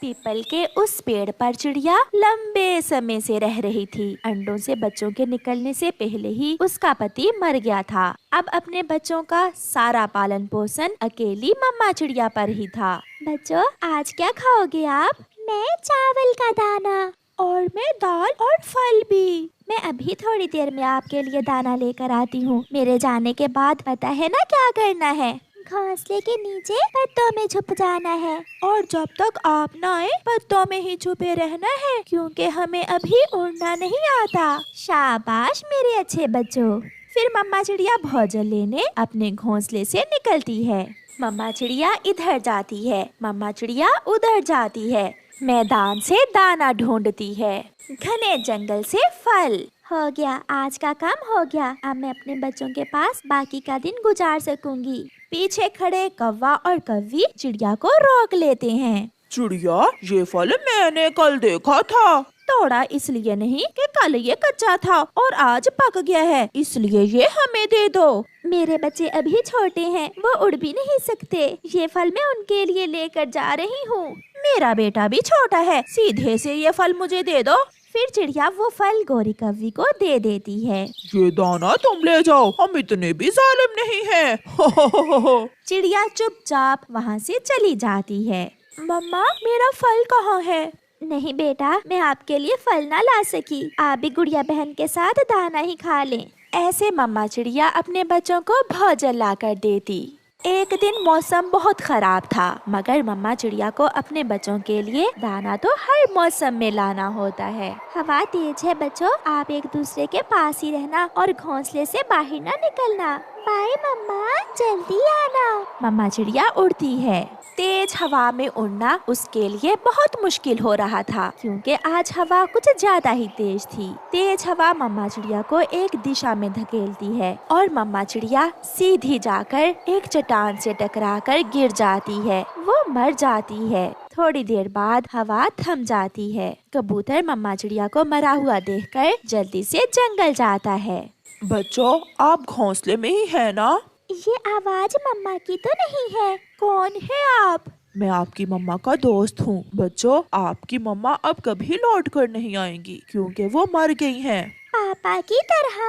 People के उस पेड़ पर चिड़िया लंबे समय से रह रही थी। अंडों से बच्चों के निकलने से पहले ही उसका पति मर गया था। अब अपने बच्चों का सारा पालन पोषण अकेली मम्मा चिड़िया पर ही था। बच्चों, आज क्या खाओगे आप? मैं चावल का दाना। और मैं दाल और फल भी। मैं अभी थोड़ी देर में आपके लिए दाना लेकर आती हूँ। मेरे जाने के बाद पता है ना क्या करना है? घोंसले के नीचे पत्तों में छुप जाना है। और जब तक आप न आए पत्तों में ही छुपे रहना है, क्योंकि हमें अभी उड़ना नहीं आता। शाबाश मेरे अच्छे बच्चों। फिर मम्मा चिड़िया भोजन लेने अपने घोंसले से निकलती है। मम्मा चिड़िया इधर जाती है, मम्मा चिड़िया उधर जाती है। मैदान से दाना ढूंढती है, घने जंगल से फल। हो गया, आज का काम हो गया। अब मैं अपने बच्चों के पास बाकी का दिन गुजार सकूंगी। पीछे खड़े कौवा और कौवी चिड़िया को रोक लेते हैं। चिड़िया, ये फल मैंने कल देखा था। तोड़ा इसलिए नहीं कि कल ये कच्चा था और आज पक गया है, इसलिए ये हमें दे दो। मेरे बच्चे अभी छोटे हैं, वो उड़ भी नहीं सकते। ये फल मैं उनके लिए लेकर जा रही हूँ। मेरा बेटा भी छोटा है, सीधे से ये फल मुझे दे दो। फिर चिड़िया वो फल गोरी कौवी को दे देती है। ये दाना तुम ले जाओ, हम इतने भी जालिम नहीं हैं। चिड़िया चुपचाप वहाँ से चली जाती है। मम्मा, मेरा फल कहाँ है? नहीं बेटा, मैं आपके लिए फल ना ला सकी। आप भी गुड़िया बहन के साथ दाना ही खा लें। ऐसे मम्मा चिड़िया अपने बच्चों को भोजन ला कर देती। एक दिन मौसम बहुत खराब था, मगर मम्मा चिड़िया को अपने बच्चों के लिए दाना तो हर मौसम में लाना होता है। हवा तेज है बच्चों, आप एक दूसरे के पास ही रहना और घोंसले से बाहर ना निकलना। बाय मम्मा, जल्दी आना। मम्मा चिड़िया उड़ती है। तेज हवा में उड़ना उसके लिए बहुत मुश्किल हो रहा था, क्योंकि आज हवा कुछ ज्यादा ही तेज थी। तेज हवा मम्मा चिड़िया को एक दिशा में धकेलती है और मम्मा चिड़िया सीधी जाकर एक चट्टान से टकराकर गिर जाती है। वो मर जाती है। थोड़ी देर बाद हवा थम जाती है। कबूतर मम्मा चिड़िया को मरा हुआ देखकर जल्दी से जंगल जाता है। बच्चों, आप घोंसले में ही है ना? ये आवाज मम्मा की तो नहीं है। कौन है आप? मैं आपकी मम्मा का दोस्त हूँ। बच्चों, आपकी मम्मा अब कभी लौट कर नहीं आएंगी, क्योंकि वो मर गई हैं। पापा की तरह?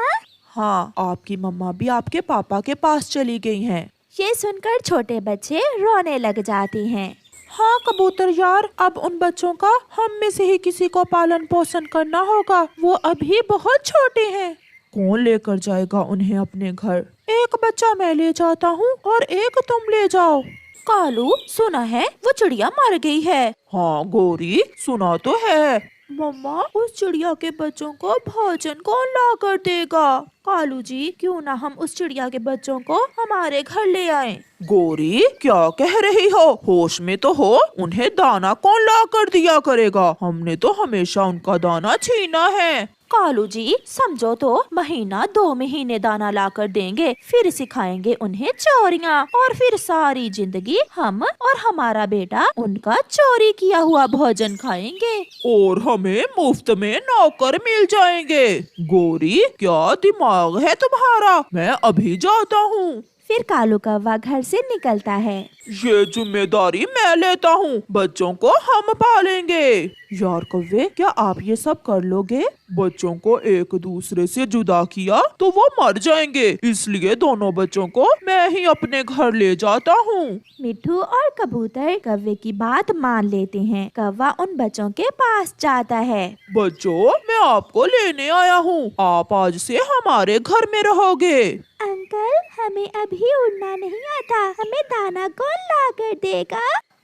हाँ, आपकी मम्मा भी आपके पापा के पास चली गई हैं। ये सुनकर छोटे बच्चे रोने लग जाते हैं। हाँ कबूतर यार, अब उन बच्चों का हम में से ही किसी को पालन पोषण करना होगा। वो अभी बहुत छोटे हैं। कौन लेकर जाएगा उन्हें अपने घर? एक बच्चा मैं ले जाता हूँ और एक तुम ले जाओ। कालू, सुना है वो चिड़िया मर गई है? हाँ गोरी, सुना तो है। मम्मा, उस चिड़िया के बच्चों को भोजन कौन ला कर देगा? कालू जी, क्यों ना हम उस चिड़िया के बच्चों को हमारे घर ले आएं? गोरी, क्या कह रही हो? होश में तो हो। उन्हें दाना कौन ला कर दिया करेगा? हमने तो हमेशा उनका दाना छीना है। कालू जी, समझो तो, महीना 2 महीने दाना ला कर देंगे, फिर सिखाएंगे उन्हें चोरियाँ, और फिर सारी जिंदगी हम और हमारा बेटा उनका चोरी किया हुआ भोजन खाएंगे। और हमें मुफ्त में नौकर मिल जाएंगे। गोरी, क्या दिमाग है तुम्हारा? मैं अभी जाता हूँ। फिर कालू कौवा घर से निकलता है। ये जिम्मेदारी मैं लेता हूँ, बच्चों को हम पालेंगे। यार कौवे, क्या आप ये सब कर लोगे? बच्चों को एक दूसरे से जुदा किया तो वो मर जाएंगे, इसलिए दोनों बच्चों को मैं ही अपने घर ले जाता हूँ। मिट्ठू और कबूतर कौवे की बात मान लेते हैं। कौवा उन बच्चों के पास जाता है। बच्चों, मैं आपको लेने आया हूँ। आप आज से हमारे घर में रहोगे। अंकल, हमें अभी उड़ना नहीं आता, हमें दाना कौन ला कर देगा?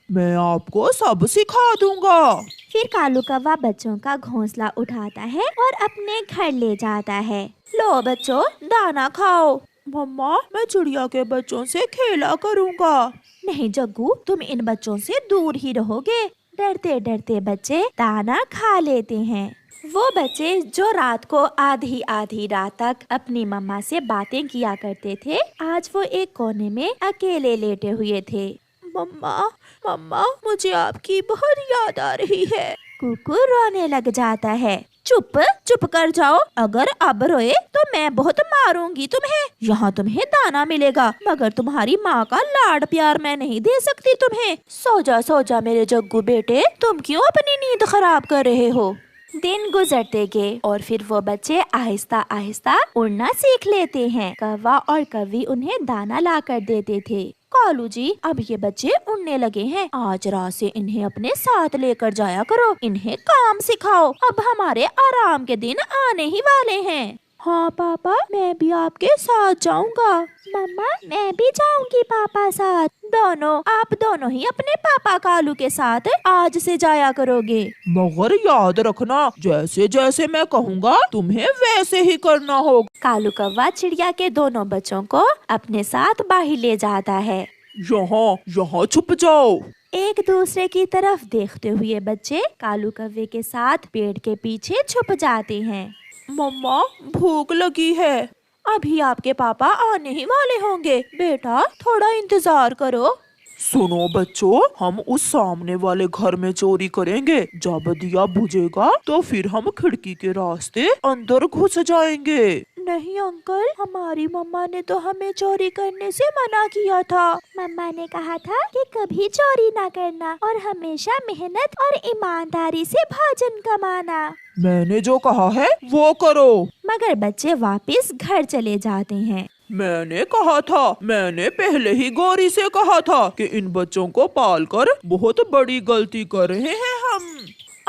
मैं आपको सब सिखा दूंगा। फिर कालू कौवा बच्चों का घोंसला उठाता है और अपने घर ले जाता है। लो बच्चों, दाना खाओ। मम्मा, मैं चिड़िया के बच्चों से खेला करूँगा। नहीं जग्गू, तुम इन बच्चों से दूर ही रहोगे। डरते डरते बच्चे दाना खा लेते हैं। वो बच्चे जो रात को आधी आधी रात तक अपनी मम्मा से बातें किया करते थे, आज वो एक कोने में अकेले लेटे हुए थे। मम्मा, मम्मा, मुझे आपकी बहुत याद आ रही है। कुकू रोने लग जाता है। चुप चुप कर जाओ, अगर अब रोए तो मैं बहुत मारूंगी तुम्हें। यहाँ तुम्हें दाना मिलेगा, मगर तुम्हारी माँ का लाड प्यार मैं नहीं दे सकती तुम्हें। सो जा मेरे जग्गू बेटे, तुम क्यों अपनी नींद खराब कर रहे हो। दिन गुजरते गए और फिर वो बच्चे आहिस्ता आहिस्ता उड़ना सीख लेते हैं। कौवा और कव्वी उन्हें दाना ला कर देते थे। कालू जी, अब ये बच्चे उड़ने लगे हैं, आज रात से इन्हें अपने साथ लेकर जाया करो, इन्हें काम सिखाओ, अब हमारे आराम के दिन आने ही वाले हैं। हाँ पापा, मैं भी आपके साथ जाऊंगा। मम्मा, मैं भी जाऊंगी पापा साथ। आप दोनों ही अपने पापा कालू के साथ आज से जाया करोगे। मगर याद रखना, जैसे जैसे मैं कहूँगा तुम्हें वैसे ही करना होगा। कालू कौवा चिड़िया के दोनों बच्चों को अपने साथ बाहर ले जाता है। यहाँ छुप जाओ। एक दूसरे की तरफ देखते हुए बच्चे कालू कौवे के साथ पेड़ के पीछे छुप जाते हैं। मम्मा, भूख लगी है। अभी आपके पापा आने ही वाले होंगे, बेटा थोड़ा इंतजार करो। सुनो बच्चों, हम उस सामने वाले घर में चोरी करेंगे। जब दिया बुझेगा तो फिर हम खिड़की के रास्ते अंदर घुस जाएंगे। नहीं अंकल, हमारी मम्मा ने तो हमें चोरी करने से मना किया था। मम्मा ने कहा था कि कभी चोरी ना करना और हमेशा मेहनत और ईमानदारी से भोजन कमाना। मैंने जो कहा है वो करो। मगर बच्चे वापस घर चले जाते हैं। मैंने पहले ही गौरी से कहा था कि इन बच्चों को पालकर बहुत बड़ी गलती कर रहे हैं हम।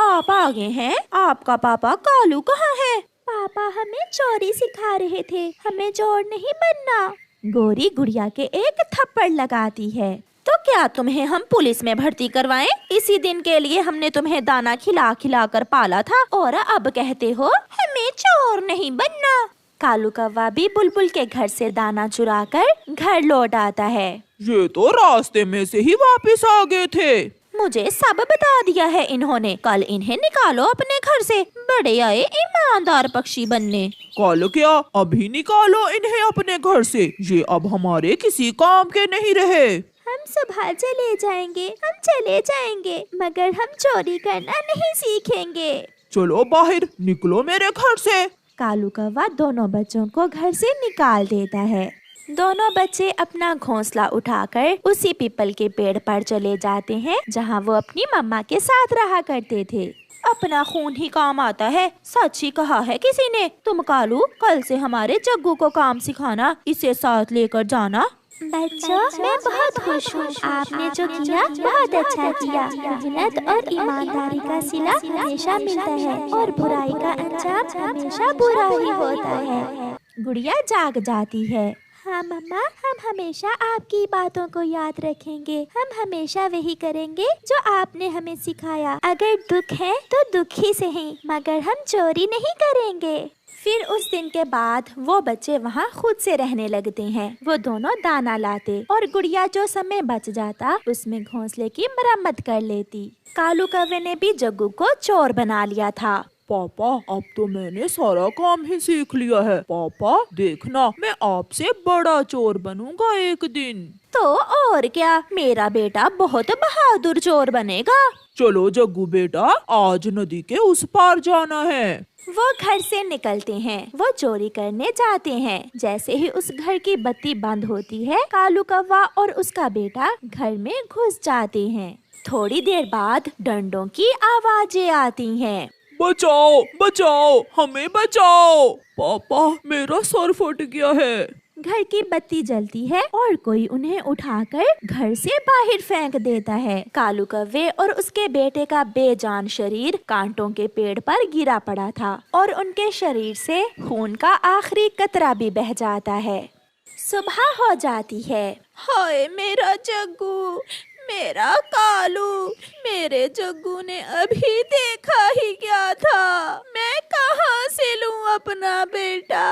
आप आगे हैं, आपका पापा कालू कहाँ है? पापा हमें चोरी सिखा रहे थे, हमें चोर नहीं बनना। गौरी गुड़िया के एक थप्पड़ लगाती है। तो क्या तुम्हें हम पुलिस में भर्ती करवाएं? इसी दिन के लिए हमने तुम्हें दाना खिला खिला कर पाला था और अब कहते हो हमें चोर नहीं बनना। कालू कौवा भी बुलबुल के घर से दाना चुरा कर घर लौट आता है। ये तो रास्ते में से ही वापस आ गए थे। मुझे सब बता दिया है इन्होंने, कल इन्हें निकालो अपने घर से, बड़े आए ईमानदार पक्षी बनने। कल क्या, अभी निकालो इन्हें अपने घर से, ये अब हमारे किसी काम के नहीं रहे। हम सुबह चले जाएंगे, मगर हम चोरी करना नहीं सीखेंगे। चलो बाहर निकलो मेरे घर से। कालू कौवा दोनों बच्चों को घर से निकाल देता है। दोनों बच्चे अपना घोंसला उठाकर उसी पीपल के पेड़ पर चले जाते हैं जहां वो अपनी मम्मा के साथ रहा करते थे। अपना खून ही काम आता है, सच ही कहा है किसी ने। तुम कालू कल से हमारे जग्गू को काम सिखाना, इसे साथ लेकर जाना। बच्चों, मैं बहुत खुश हूँ, आपने जो किया बहुत अच्छा किया। मेहनत और ईमानदारी का सिला हमेशा मिलता है और बुराई का अंजाम हमेशा बुरा ही होता है। गुड़िया जाग जाती है। हाँ मम्मा, हम हमेशा आपकी बातों को याद रखेंगे, हम हमेशा वही करेंगे जो आपने हमें सिखाया। अगर दुख है तो दुख ही सही, मगर हम चोरी नहीं करेंगे। फिर उस दिन के बाद वो बच्चे वहाँ खुद से रहने लगते हैं। वो दोनों दाना लाते और गुड़िया जो समय बच जाता उसमें घोंसले की मरम्मत कर लेती। कालू कौवे ने भी जग्गू को चोर बना लिया था। पापा, अब तो मैंने सारा काम ही सीख लिया है। पापा देखना, मैं आपसे बड़ा चोर बनूंगा एक दिन। तो और क्या, मेरा बेटा बहुत बहादुर चोर बनेगा। चलो जग्गू बेटा, आज नदी के उस पार जाना है। वो घर से निकलते हैं, वो चोरी करने जाते हैं। जैसे ही उस घर की बत्ती बंद होती है, कालू कौवा और उसका बेटा घर में घुस जाते हैं। थोड़ी देर बाद डंडों की आवाजें आती हैं। बचाओ बचाओ, हमें बचाओ। पापा, मेरा सर फट गया है। घर की बत्ती जलती है और कोई उन्हें उठाकर घर से बाहर फेंक देता है। कालू कौवे और उसके बेटे का बेजान शरीर कांटों के पेड़ पर गिरा पड़ा था और उनके शरीर से खून का आखिरी कतरा भी बह जाता है। सुबह हो जाती है। हाय मेरा जग्गू, मेरा कालू, मेरे जग्गू ने अभी देखा ही क्या था। मैं कहाँ से लूँ अपना बेटा,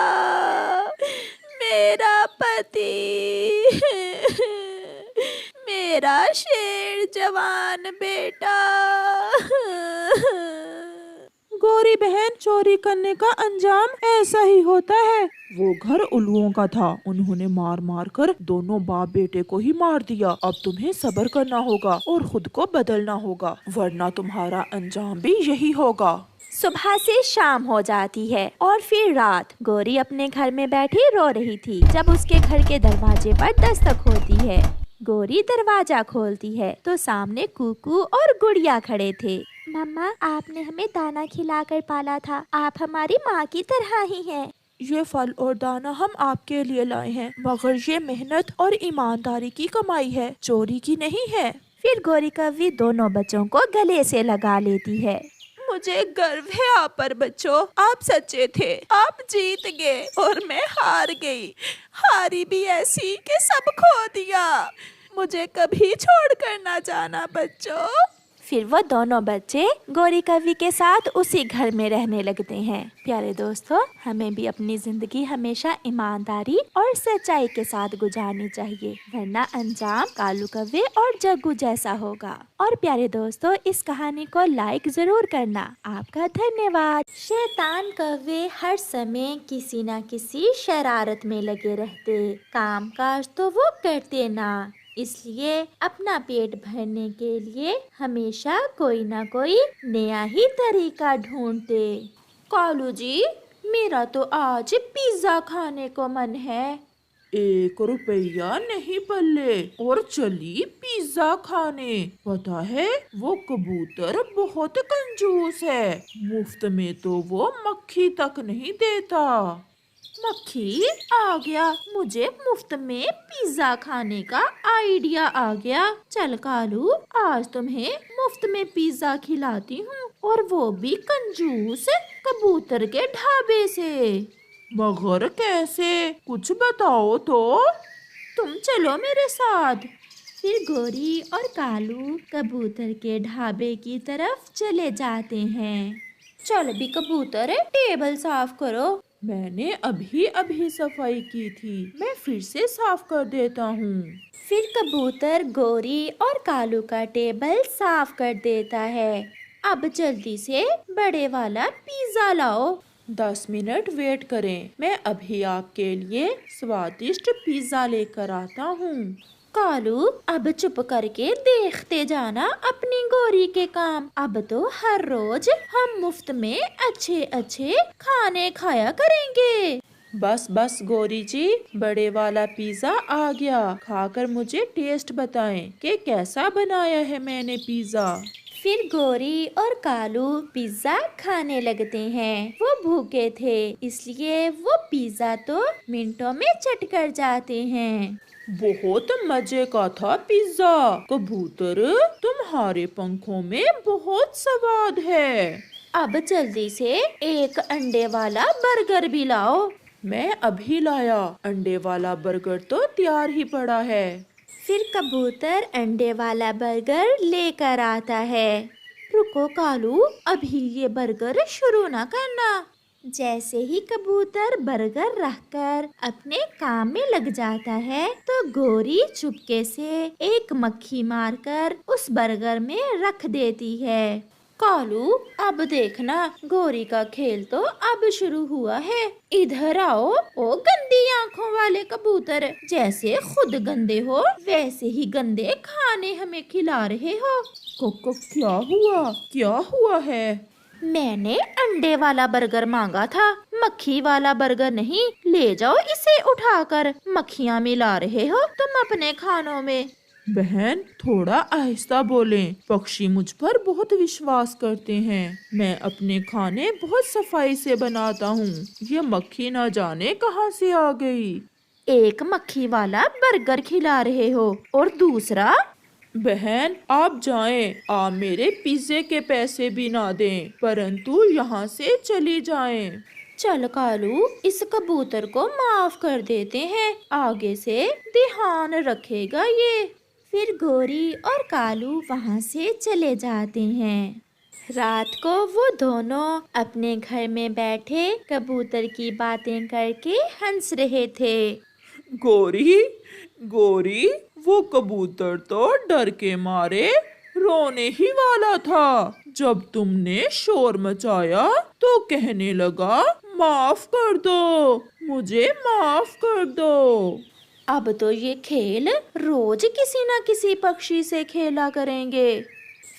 मेरा पति, मेरा शेर जवान बेटा। गौरी बहन, चोरी करने का अंजाम ऐसा ही होता है। वो घर उल्लुओं का था, उन्होंने मार मार कर दोनों बाप बेटे को ही मार दिया। अब तुम्हें सब्र करना होगा और खुद को बदलना होगा, वरना तुम्हारा अंजाम भी यही होगा। सुबह से शाम हो जाती है और फिर रात। गौरी अपने घर में बैठी रो रही थी जब उसके घर के दरवाजे पर दस्तक होती है। गौरी दरवाजा खोलती है तो सामने कुकू और गुड़िया खड़े थे। मम्मा, आपने हमें दाना खिलाकर पाला था, आप हमारी माँ की तरह ही हैं। ये फल और दाना हम आपके लिए लाए हैं, मगर ये मेहनत और ईमानदारी की कमाई है, चोरी की नहीं है। फिर गौरी कव्वी दोनों बच्चों को गले से लगा लेती है। मुझे गर्व है आप पर बच्चों, आप सच्चे थे, आप जीत गए और मैं हार गई। हारी भी ऐसी कि सब खो दिया। मुझे कभी छोड़ कर ना जाना बच्चों। फिर वो दोनों बच्चे गौरी कव्वी के साथ उसी घर में रहने लगते हैं। प्यारे दोस्तों, हमें भी अपनी जिंदगी हमेशा ईमानदारी और सच्चाई के साथ गुजारनी चाहिए, वरना अंजाम कालू कव्वे और जग्गू जैसा होगा। और प्यारे दोस्तों, इस कहानी को लाइक जरूर करना। आपका धन्यवाद। शैतान कव्वे हर समय किसी न किसी शरारत में लगे रहते, काम काज तो वो करते ना, इसलिए अपना पेट भरने के लिए हमेशा कोई ना कोई नया ही तरीका ढूंढते। कालू जी, मेरा तो आज पिज्जा खाने को मन है। 1 रुपया नहीं पल्ले और चली पिज्जा खाने। पता है वो कबूतर बहुत कंजूस है, मुफ्त में तो वो मक्खी तक नहीं देता। मक्खी आ गया, मुझे मुफ्त में पिज्जा खाने का आइडिया आ गया। चल कालू, आज तुम्हें मुफ्त में पिज्जा खिलाती हूँ, और वो भी कंजूस कबूतर के ढाबे से। मगर कैसे, कुछ बताओ तो। तुम चलो मेरे साथ। फिर गौरी और कालू कबूतर के ढाबे की तरफ चले जाते हैं। चल भी कबूतर, टेबल साफ करो। मैंने अभी अभी सफाई की थी, मैं फिर से साफ कर देता हूँ। फिर कबूतर गौरी और कालू का टेबल साफ कर देता है। अब जल्दी से बड़े वाला पिज्जा लाओ। 10 मिनट वेट करें, मैं अभी आपके लिए स्वादिष्ट पिज्जा लेकर आता हूँ। कालू, अब चुप करके देखते जाना अपनी गौरी के काम। अब तो हर रोज हम मुफ्त में अच्छे अच्छे खाने खाया करेंगे। बस बस गौरी जी, बड़े वाला पिज्जा आ गया, खाकर मुझे टेस्ट बताएं कि कैसा बनाया है मैंने पिज्जा। फिर गौरी और कालू पिज्जा खाने लगते हैं। वो भूखे थे, इसलिए वो पिज्जा तो मिनटों में चट कर जाते हैं। बहुत मजे का था पिज्जा। कबूतर, तुम्हारे पंखों में बहुत स्वाद है। अब जल्दी से एक अंडे वाला बर्गर भी लाओ। मैं अभी लाया, अंडे वाला बर्गर तो तैयार ही पड़ा है। फिर कबूतर अंडे वाला बर्गर लेकर आता है। रुको कालू, अभी ये बर्गर शुरू ना करना। जैसे ही कबूतर बर्गर रखकर अपने काम में लग जाता है तो गौरी चुपके से एक मक्खी मारकर उस बर्गर में रख देती है। कालू, अब देखना, गौरी का खेल तो अब शुरू हुआ है। इधर आओ ओ गंदी आंखों वाले कबूतर, जैसे खुद गंदे हो वैसे ही गंदे खाने हमें खिला रहे हो। कोको, क्या हुआ है? मैंने अंडे वाला बर्गर मांगा था, मक्खी वाला बर्गर नहीं। ले जाओ इसे उठाकर, मक्खियाँ मिला रहे हो तुम अपने खानों में। बहन, थोड़ा आहिस्ता बोलें, पक्षी मुझ पर बहुत विश्वास करते हैं। मैं अपने खाने बहुत सफाई से बनाता हूँ, ये मक्खी न जाने कहाँ से आ गई। एक मक्खी वाला बर्गर खिला रहे हो और दूसरा? बहन आप जाएं, आप मेरे पिज्जे के पैसे भी ना दें, परंतु यहाँ से चली जाएं। चल कालू, इस कबूतर को माफ कर देते हैं, आगे से ध्यान रखेगा ये। फिर गौरी और कालू वहाँ से चले जाते हैं। रात को वो दोनों अपने घर में बैठे कबूतर की बातें करके हंस रहे थे। गोरी, वो कबूतर तो डर के मारे रोने ही वाला था। जब तुमने शोर मचाया तो कहने लगा, माफ कर दो, मुझे माफ कर दो। अब तो ये खेल रोज किसी न किसी पक्षी से खेला करेंगे।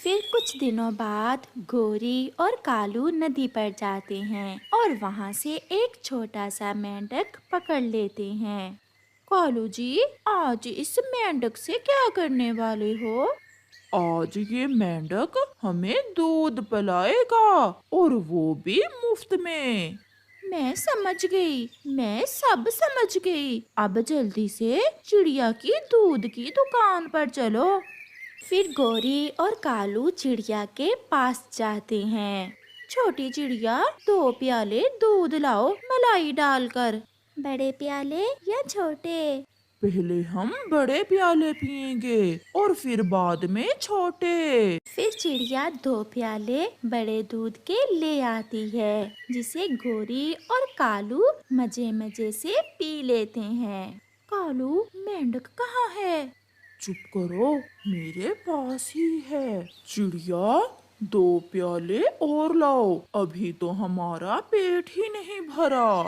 फिर कुछ दिनों बाद गोरी और कालू नदी पर जाते हैं और वहाँ से एक छोटा सा मेंढक पकड़ लेते हैं। कालू जी, आज इस मेंढक से क्या करने वाले हो? आज ये मेंढक हमें दूध पिलाएगा, और वो भी मुफ्त में। मैं समझ गई, मैं सब समझ गई। अब जल्दी से चिड़िया की दूध की दुकान पर चलो। फिर गोरी और कालू चिड़िया के पास जाते हैं। छोटी चिड़िया, 2 प्याले दूध लाओ मलाई डालकर। बड़े प्याले या छोटे? पहले हम बड़े प्याले पिएंगे और फिर बाद में छोटे। फिर चिड़िया 2 प्याले बड़े दूध के ले आती है, जिसे गोरी और कालू मजे मजे से पी लेते हैं। कालू, मेंढक कहाँ है? चुप करो, मेरे पास ही है। चिड़िया, 2 प्याले और लाओ, अभी तो हमारा पेट ही नहीं भरा।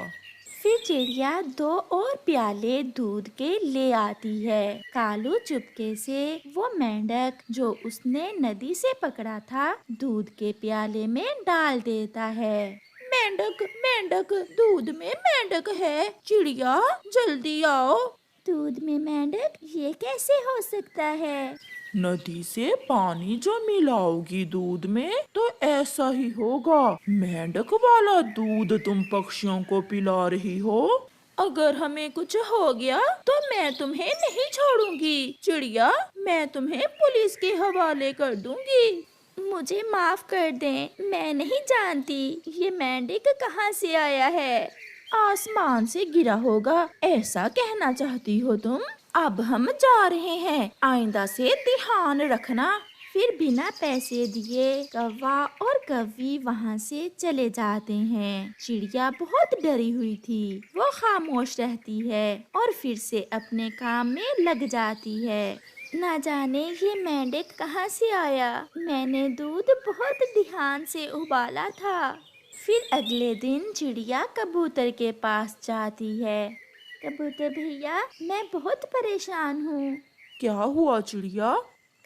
फिर चिड़िया 2 और प्याले दूध के ले आती है। कालू चुपके से वो मेंढक जो उसने नदी से पकड़ा था दूध के प्याले में डाल देता है। मेंढक, मेंढक, दूध में मेंढक है। चिड़िया, जल्दी आओ। दूध में मेंढक, ये कैसे हो सकता है? नदी से पानी जो मिलाओगी दूध में तो ऐसा ही होगा। मेंढक वाला दूध तुम पक्षियों को पिला रही हो। अगर हमें कुछ हो गया तो मैं तुम्हें नहीं छोड़ूंगी। चिड़िया, मैं तुम्हें पुलिस के हवाले कर दूंगी। मुझे माफ कर दें, मैं नहीं जानती ये मेंढक कहाँ से आया है। आसमान से गिरा होगा, ऐसा कहना चाहती हो तुम? अब हम जा रहे हैं, आइंदा से ध्यान रखना। फिर बिना पैसे दिए कौवा और कौवी वहाँ से चले जाते हैं। चिड़िया बहुत डरी हुई थी, वो खामोश रहती है और फिर से अपने काम में लग जाती है। ना जाने ये मेंढक कहाँ से आया, मैंने दूध बहुत ध्यान से उबाला था। फिर अगले दिन चिड़िया कबूतर के पास जाती है। कबूतर भैया, मैं बहुत परेशान हूँ। क्या हुआ चिड़िया?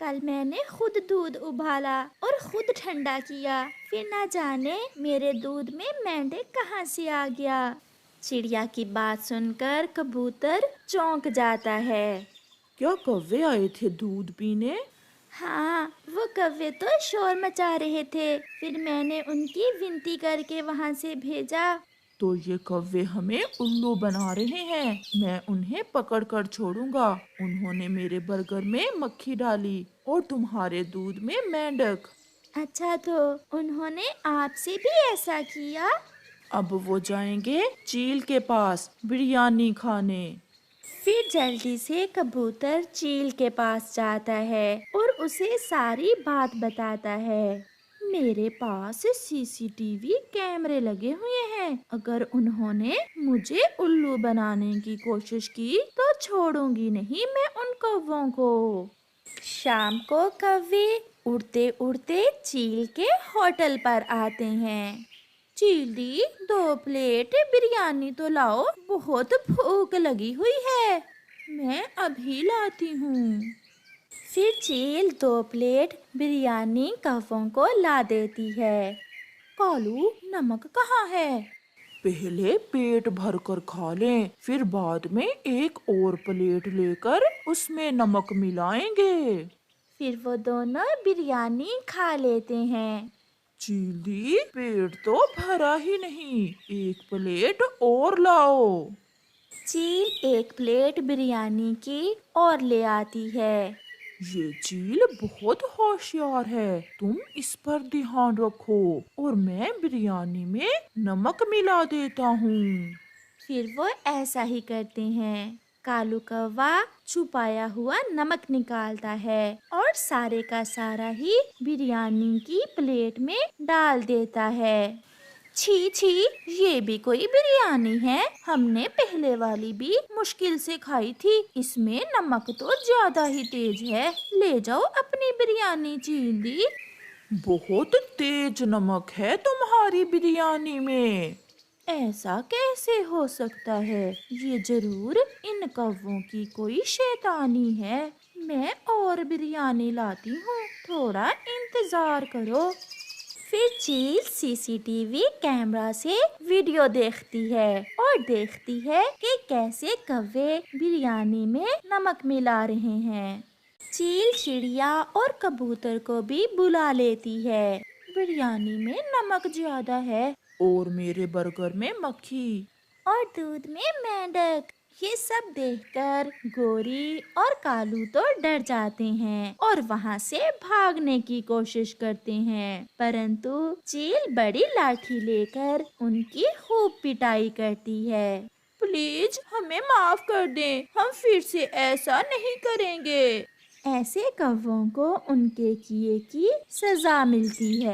कल मैंने खुद दूध उबाला और खुद ठंडा किया, फिर ना जाने मेरे दूध में मेंढक कहाँ से आ गया। चिड़िया की बात सुनकर कबूतर चौंक जाता है। क्या कौवे आए थे दूध पीने? हाँ, वो कौवे तो शोर मचा रहे थे, फिर मैंने उनकी विनती करके वहाँ से भेजा। तो ये कौवे हमें उल्लू बना रहे हैं। मैं उन्हें पकड़ कर छोड़ूंगा। उन्होंने मेरे बर्गर में मक्खी डाली और तुम्हारे दूध में मेंढक। अच्छा, तो उन्होंने आपसे भी ऐसा किया? अब वो जाएंगे चील के पास बिरयानी खाने। फिर जल्दी से कबूतर चील के पास जाता है और उसे सारी बात बताता है। मेरे पास सीसीटीवी कैमरे लगे हुए हैं, अगर उन्होंने मुझे उल्लू बनाने की कोशिश की तो छोड़ूंगी नहीं मैं उन कौवों को। शाम को कौवे उड़ते उड़ते चील के होटल पर आते हैं। चील दी, 2 प्लेट बिरयानी तो लाओ, बहुत भूख लगी हुई है। मैं अभी लाती हूँ। फिर चील 2 प्लेट बिरयानी कौवों को ला देती है। कालू, नमक कहाँ है? पहले पेट भर कर खा लें, फिर बाद में एक और प्लेट लेकर उसमें नमक मिलाएंगे। फिर वो दोनों बिरयानी खा लेते हैं। चीली, पेट तो भरा ही नहीं, एक प्लेट और लाओ। चील 1 प्लेट बिरयानी की और ले आती है। ये चील बहुत होशियार है, तुम इस पर ध्यान रखो और मैं बिरयानी में नमक मिला देता हूँ। फिर वो ऐसा ही करते हैं। कालू कौवा छुपाया हुआ नमक निकालता है और सारे का सारा ही बिरयानी की प्लेट में डाल देता है। छी छी, ये भी कोई बिरयानी है? हमने पहले वाली भी मुश्किल से खाई थी, इसमें नमक तो ज्यादा ही तेज है। ले जाओ अपनी बिरयानी चीली। बहुत तेज नमक है तुम्हारी बिरयानी में। ऐसा कैसे हो सकता है? ये जरूर इन कौवों की कोई शैतानी है। मैं और बिरयानी लाती हूँ, थोड़ा इंतजार करो। फिर चील सीसीटीवी कैमरा से वीडियो देखती है और देखती है कि कैसे कौवे बिरयानी में नमक मिला रहे हैं। चील चिड़िया और कबूतर को भी बुला लेती है। बिरयानी में नमक ज्यादा है और मेरे बर्गर में मक्खी। और दूध में मेंढक। ये सब देखकर गोरी और कालू तो डर जाते हैं और वहाँ से भागने की कोशिश करते हैं, परंतु चील बड़ी लाठी लेकर उनकी खूब पिटाई करती है। प्लीज हमें माफ कर दें, हम फिर से ऐसा नहीं करेंगे। ऐसे कौवों को उनके किए की सजा मिलती है।